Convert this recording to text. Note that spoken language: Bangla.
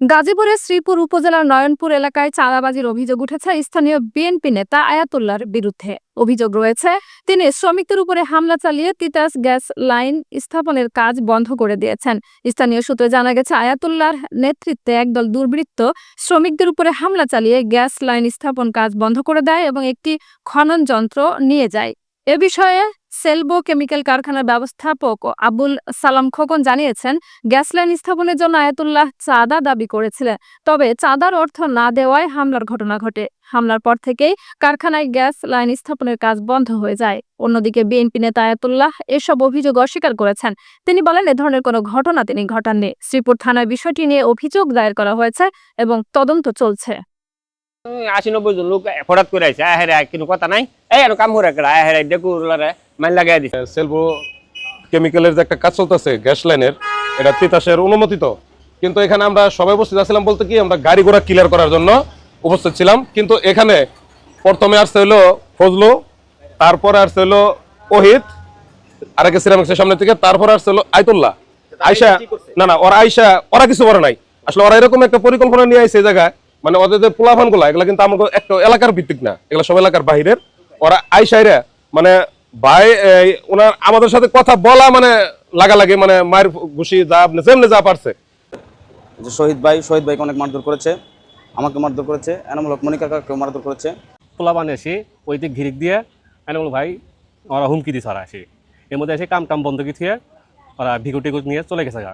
গাজীপুরের শ্রীপুর উপজেলার নয়নপুর এলাকায় চাঁদাবাজির অভিযোগ উঠেছে স্থানীয় বিএনপি নেতা আয়াতুল্লাহর বিরুদ্ধে। অভিযোগ রয়েছে তিনি শ্রমিকদের উপরে হামলা চালিয়ে তিতাস গ্যাস লাইন স্থাপনের কাজ বন্ধ করে দিয়েছেন। স্থানীয় সূত্রে জানা গেছে, আয়াতুল্লাহর নেতৃত্বে একদল দুর্বৃত্ত শ্রমিকদের উপরে হামলা চালিয়ে গ্যাস লাইন স্থাপন কাজ বন্ধ করে দেয় এবং একটি খনন যন্ত্র নিয়ে যায়। এ বিষয়ে সেলবো কেমিক্যাল কারখানার ব্যবস্থাপক আবুল সালাম খোকন জানিয়েছেন, গ্যাস লাইন স্থাপনের জন্য আয়াতুল্লাহ চাঁদা দাবি করেছিলেন। তবে চাঁদার অর্থ না দেওয়ায় হামলার ঘটনা ঘটে। হামলার পর থেকেই কারখানায় গ্যাস লাইন স্থাপনের কাজ বন্ধ হয়ে যায়। অন্যদিকে বিএনপি নেতা আয়াতুল্লাহ এসব অভিযোগ অস্বীকার করেছেন। তিনি বলেন, এ ধরনের কোনো ঘটনা তিনি ঘটাননি। শ্রীপুর থানায় বিষয়টি নিয়ে অভিযোগ দায়ের করা হয়েছে এবং তদন্ত চলছে। 80-90 জন লোক হঠাৎ করে আইছে, আহেরে কোনো কথা নাই, এই আর কাম করে একটা আহেরে ডেকুলারে মাইল লাগাই দিছে। সেলবো কেমিক্যালের যে একটা কাজ চলতেছে গ্যাস লাইনের, এটা তিতাসের অনুমোদিত, কিন্তু এখানে আমরা সবাই উপস্থিত ছিলাম বলতে কি আমরা গাড়ি ঘোড়া ক্লিয়ার করার জন্য উপস্থিত ছিলাম। কিন্তু এখানে প্রথমে আসছে হলো ফজলু, তারপরে আসছে হলো ওহিদ আরেকে সিরামিক্সের সামনে থেকে, তারপরে আসছে হলো আয়াতুল্লাহ। আয়শা না ওরা আয়শা ওরা কিছু করে নাই, আসলে ওরা এরকম একটা পরিকল্পনা নিয়ে আইছে এই জায়গায়, মানে ওদের যে পোলাফান গুলা এগুলা কিন্তু আমাকে একটা এলাকার ভিত্তিক না, এগুলা সব এলাকার বাহিরের। ওরা আইসাইরা মানে ভাই ওনার আমাদের সাথে কথা বলা মানে লাগালাগি, মানে মায়ের ঘুষি যা যেমনি যা পারছে। যে শহীদ ভাইকে অনেক মারধর করেছে, আমাকে মারধর করেছে, এনামূল হক মনিকা কাকাকে মারধর করেছে। পোলাবান এসে ওই দিক ঘিরিক দিয়ে এনামূল ভাই ওরা হুমকি দিছে, ওরা এসে এর মধ্যে এসে কাম বন্ধ কি থিয়ে ওরা ভিগু টিকু নিয়ে চলে গেছে গা।